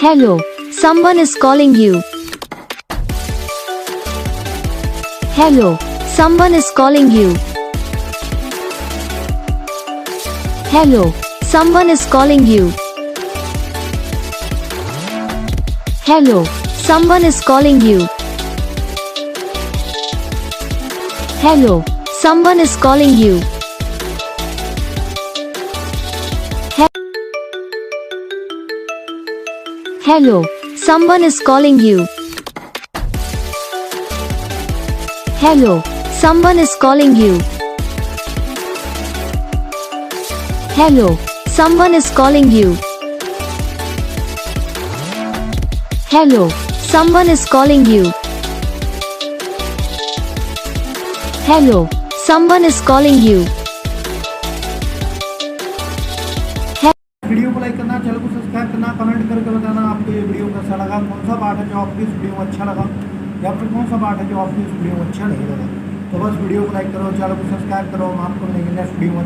Hello, someone is calling you. Hello, someone is calling you. Hello, someone is calling you. Hello, someone is calling you. Hello, someone is calling you. Hello, someone is calling you. Hello, someone is calling you. Hello, someone is calling you. Hello, someone is calling you. Hello, someone is calling you. Video को like करना, channel को subscribe करना, comment करके बताना आपको ये video कैसा लगा, कौन सा पार्ट है जो आपको इस वीडियो में अच्छा लगा या फिर कौन सा पार्ट है जो आपको इस वीडियो में अच्छा नहीं लगा। तो बस वीडियो को लाइक करो, चैनल को सब्सक्राइब करो। हम आपको मिलेंगे नेक्स्ट वीडियो में।